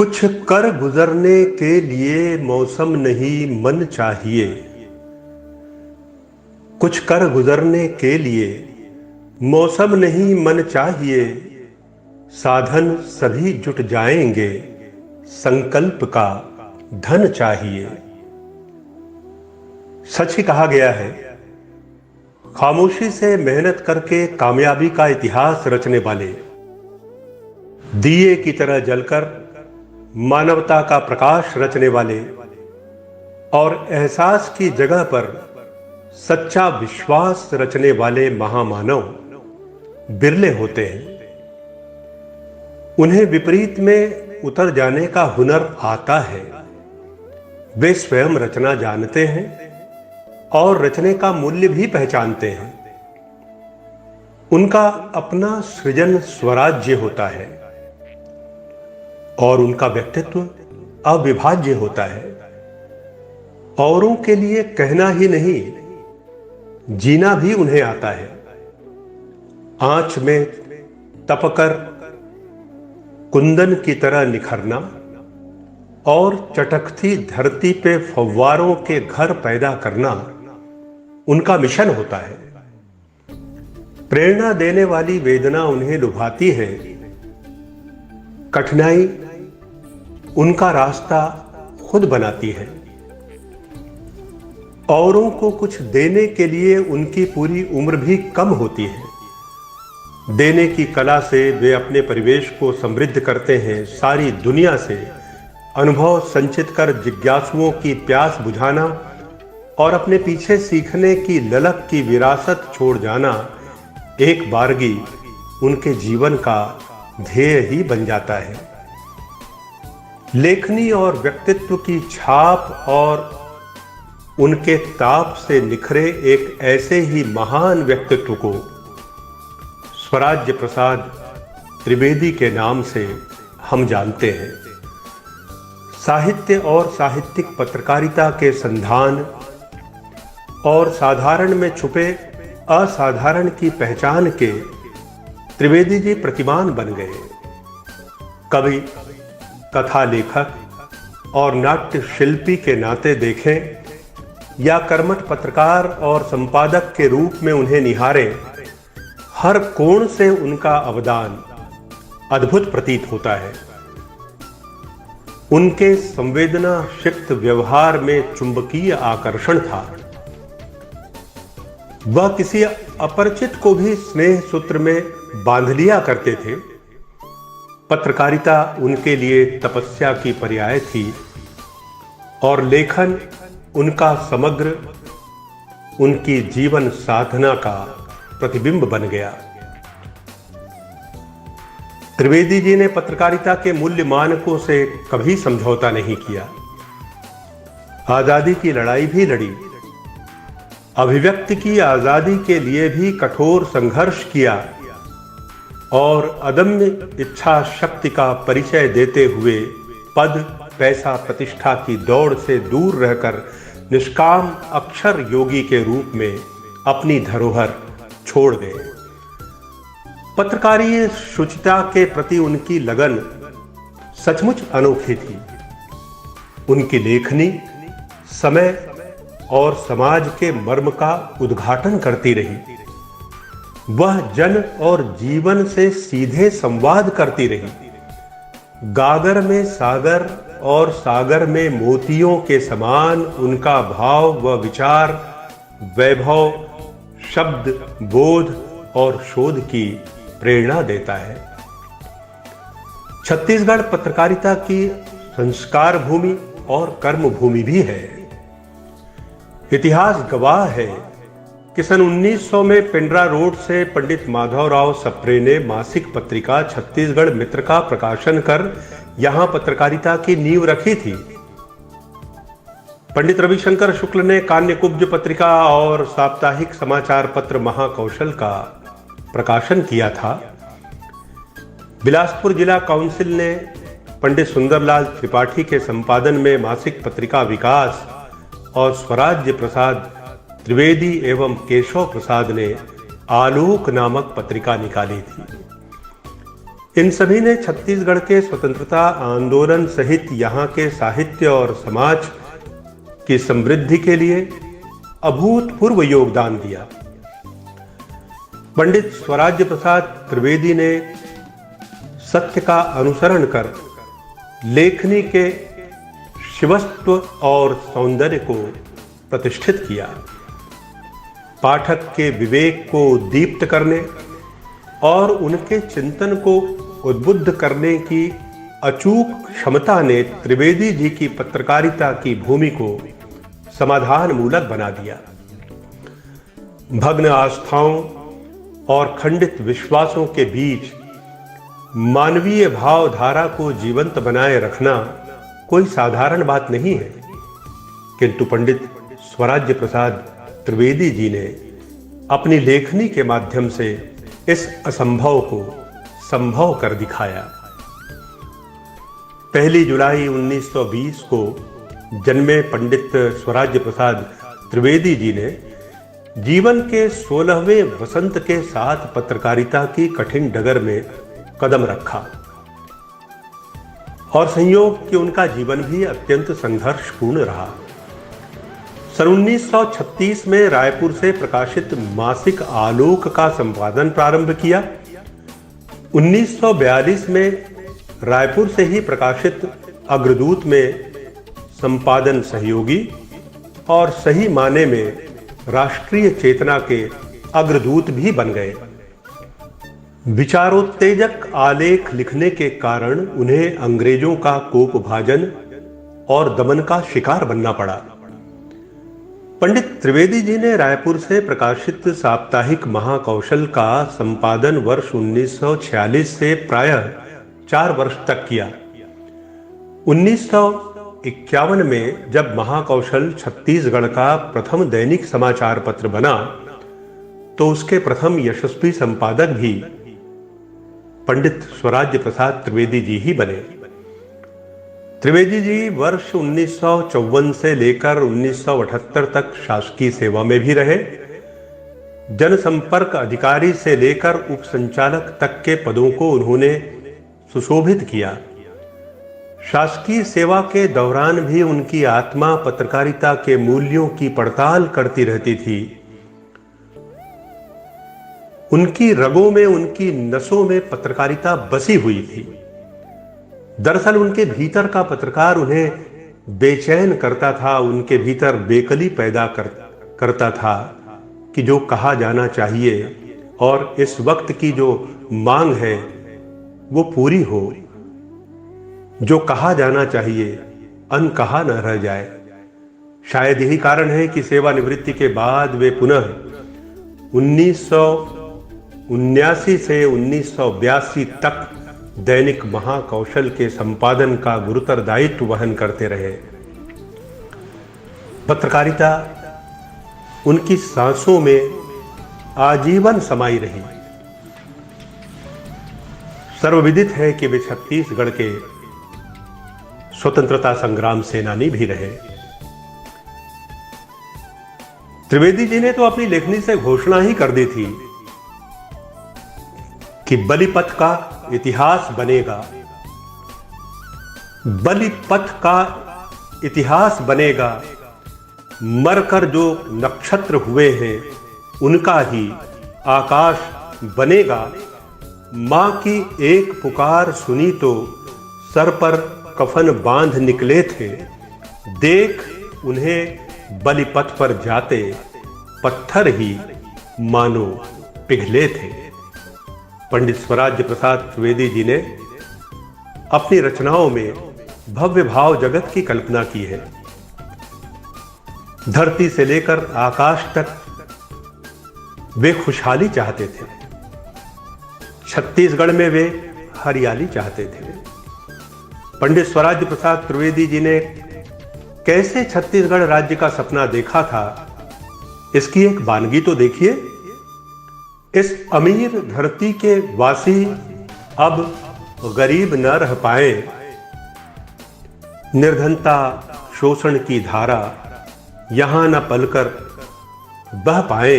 कुछ कर गुजरने के लिए मौसम नहीं मन चाहिए। कुछ कर गुजरने के लिए मौसम नहीं मन चाहिए। साधन सभी जुट जाएंगे, संकल्प का धन चाहिए। सच ही कहा गया है, खामोशी से मेहनत करके कामयाबी का इतिहास रचने वाले, दिए की तरह जलकर मानवता का प्रकाश रचने वाले और एहसास की जगह पर सच्चा विश्वास रचने वाले महामानव बिरले होते हैं। उन्हें विपरीत में उतर जाने का हुनर आता है। वे स्वयं रचना जानते हैं और रचने का मूल्य भी पहचानते हैं। उनका अपना सृजन स्वराज्य होता है और उनका व्यक्तित्व अविभाज्य होता है। औरों के लिए कहना ही नहीं, जीना भी उन्हें आता है। आंच में तपकर कुंदन की तरह निखरना और चटकती धरती पे फव्वारों के घर पैदा करना उनका मिशन होता है। प्रेरणा देने वाली वेदना उन्हें लुभाती है। कठिनाई उनका रास्ता खुद बनाती है। औरों को कुछ देने के लिए उनकी पूरी उम्र भी कम होती है। देने की कला से वे अपने परिवेश को समृद्ध करते हैं। सारी दुनिया से अनुभव संचित कर जिज्ञासुओं की प्यास बुझाना और अपने पीछे सीखने की ललक की विरासत छोड़ जाना एक बारगी उनके जीवन का ध्येय ही बन जाता है। लेखनी और व्यक्तित्व की छाप और उनके ताप से निखरे एक ऐसे ही महान व्यक्तित्व को स्वराज्य प्रसाद त्रिवेदी के नाम से हम जानते हैं। साहित्य और साहित्यिक पत्रकारिता के संधान और साधारण में छुपे असाधारण की पहचान के त्रिवेदी जी प्रतिमान बन गए। कवि, कथा लेखक और नाट्य शिल्पी के नाते देखें या कर्मठ पत्रकार और संपादक के रूप में उन्हें निहारें, हर कोण से उनका अवदान अद्भुत प्रतीत होता है। उनके संवेदना शिक्त व्यवहार में चुंबकीय आकर्षण था। वह किसी अपरिचित को भी स्नेह सूत्र में बांध लिया करते थे। पत्रकारिता उनके लिए तपस्या की पर्याय थी और लेखन उनका समग्र उनकी जीवन साधना का प्रतिबिंब बन गया। त्रिवेदी जी ने पत्रकारिता के मूल्य मानकों से कभी समझौता नहीं किया। आजादी की लड़ाई भी लड़ी, अभिव्यक्ति की आजादी के लिए भी कठोर संघर्ष किया और अदम्य इच्छा शक्ति का परिचय देते हुए पद, पैसा, प्रतिष्ठा की दौड़ से दूर रहकर निष्काम अक्षर योगी के रूप में अपनी धरोहर छोड़ गए। पत्रकारीय शुचिता के प्रति उनकी लगन सचमुच अनोखी थी। उनकी लेखनी समय और समाज के मर्म का उद्घाटन करती रही। वह जन और जीवन से सीधे संवाद करती रही। गागर में सागर और सागर में मोतियों के समान उनका भाव व विचार, वैभव, शब्द, बोध और शोध की प्रेरणा देता है। छत्तीसगढ़ पत्रकारिता की संस्कार भूमि और कर्म भूमि भी है। इतिहास गवाह है कि सन 1900 में पिंडरा रोड से पंडित माधवराव सप्रे ने मासिक पत्रिका छत्तीसगढ़ मित्र का प्रकाशन कर यहां पत्रकारिता की नींव रखी थी। पंडित रविशंकर शुक्ल ने कान्यकुब्ज पत्रिका और साप्ताहिक समाचार पत्र महाकौशल का प्रकाशन किया था। बिलासपुर जिला काउंसिल ने पंडित सुंदरलाल त्रिपाठी के संपादन में मासिक पत्रिका विकास और स्वराज्य प्रसाद त्रिवेदी एवं केशव प्रसाद ने आलोक नामक पत्रिका निकाली थी। इन सभी ने छत्तीसगढ़ के स्वतंत्रता आंदोलन सहित यहाँ के साहित्य और समाज की समृद्धि के लिए अभूतपूर्व योगदान दिया। पंडित स्वराज्य प्रसाद त्रिवेदी ने सत्य का अनुसरण कर लेखनी के शिवत्व और सौंदर्य को प्रतिष्ठित किया। पाठक के विवेक को दीप्त करने और उनके चिंतन को उद्बुद्ध करने की अचूक क्षमता ने त्रिवेदी जी की पत्रकारिता की भूमि को समाधान मूलक बना दिया। भग्न आस्थाओं और खंडित विश्वासों के बीच मानवीय भावधारा को जीवंत बनाए रखना कोई साधारण बात नहीं है, किंतु पंडित स्वराज्य प्रसाद त्रिवेदी जी ने अपनी लेखनी के माध्यम से इस असंभव को संभव कर दिखाया। 1 जुलाई 1920 को जन्मे पंडित स्वराज्य प्रसाद त्रिवेदी जी ने जीवन के 16वें वसंत के साथ पत्रकारिता की कठिन डगर में कदम रखा और संयोग कि उनका जीवन भी अत्यंत संघर्षपूर्ण रहा। सन 1936 में रायपुर से प्रकाशित मासिक आलोक का संपादन प्रारंभ किया। 1942 में रायपुर से ही प्रकाशित अग्रदूत में संपादन सहयोगी और सही माने में राष्ट्रीय चेतना के अग्रदूत भी बन गए। विचारोत्तेजक आलेख लिखने के कारण उन्हें अंग्रेजों का कोपभाजन और दमन का शिकार बनना पड़ा। पंडित त्रिवेदी जी ने रायपुर से प्रकाशित साप्ताहिक महाकौशल का संपादन वर्ष 1946 से प्रायः 4 वर्ष तक किया। 1951 में जब महाकौशल छत्तीसगढ़ का प्रथम दैनिक समाचार पत्र बना तो उसके प्रथम यशस्वी संपादक भी पंडित स्वराज्य प्रसाद त्रिवेदी जी ही बने। त्रिवेदी जी वर्ष 1954 से लेकर 1978 तक शासकीय सेवा में भी रहे। जनसंपर्क अधिकारी से लेकर उप संचालक तक के पदों को उन्होंने सुशोभित किया। शासकीय सेवा के दौरान भी उनकी आत्मा पत्रकारिता के मूल्यों की पड़ताल करती रहती थी। उनकी रगों में, उनकी नसों में पत्रकारिता बसी हुई थी। दरअसल उनके भीतर का पत्रकार उन्हें बेचैन करता था, उनके भीतर बेकली पैदा करता था कि जो कहा जाना चाहिए और इस वक्त की जो मांग है वो पूरी हो, जो कहा जाना चाहिए अनकहा न रह जाए। शायद यही कारण है कि सेवानिवृत्ति के बाद वे पुनः 1979 से 1982 तक दैनिक महाकौशल के संपादन का गुरुतर दायित्व वहन करते रहे। पत्रकारिता उनकी सांसों में आजीवन समाई रही। सर्वविदित है कि वे छत्तीसगढ़ के स्वतंत्रता संग्राम सेनानी भी रहे। त्रिवेदी जी ने तो अपनी लेखनी से घोषणा ही कर दी थी कि बलिपथ का इतिहास बनेगा, बलिपथ का इतिहास बनेगा। मरकर जो नक्षत्र हुए हैं उनका ही आकाश बनेगा। मां की एक पुकार सुनी तो सर पर कफन बांध निकले थे। देख उन्हें बलिपथ पर जाते, पत्थर ही मानो पिघले थे। पंडित स्वराज्य प्रसाद त्रिवेदी जी ने अपनी रचनाओं में भव्य भाव जगत की कल्पना की है। धरती से लेकर आकाश तक वे खुशहाली चाहते थे। छत्तीसगढ़ में वे हरियाली चाहते थे। पंडित स्वराज्य प्रसाद त्रिवेदी जी ने कैसे छत्तीसगढ़ राज्य का सपना देखा था, इसकी एक वानगी तो देखिए। इस अमीर धरती के वासी अब गरीब न रह पाए। निर्धनता, शोषण की धारा यहां न पलकर बह पाए।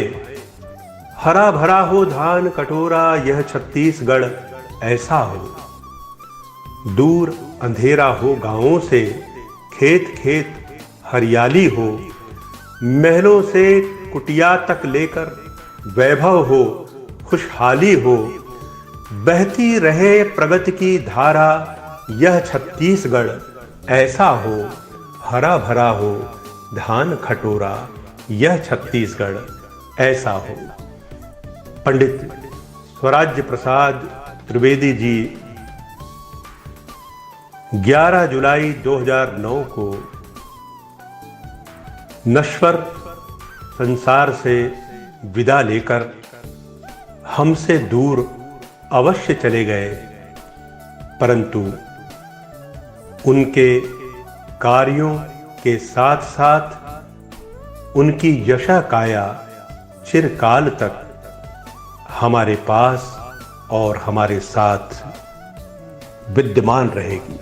हरा भरा हो धान कटोरा यह छत्तीसगढ़, ऐसा हो। दूर अंधेरा हो गांवों से, खेत खेत हरियाली हो, महलों से कुटिया तक लेकर वैभव हो, खुशहाली हो, बहती रहे प्रगति की धारा यह छत्तीसगढ़ ऐसा हो, हरा भरा हो धान खटोरा यह छत्तीसगढ़ ऐसा हो। पंडित स्वराज्य प्रसाद त्रिवेदी जी 11 जुलाई 2009 को नश्वर संसार से विदा लेकर हमसे दूर अवश्य चले गए, परंतु उनके कार्यों के साथ साथ उनकी यशा काया चिरकाल तक हमारे पास और हमारे साथ विद्यमान रहेगी।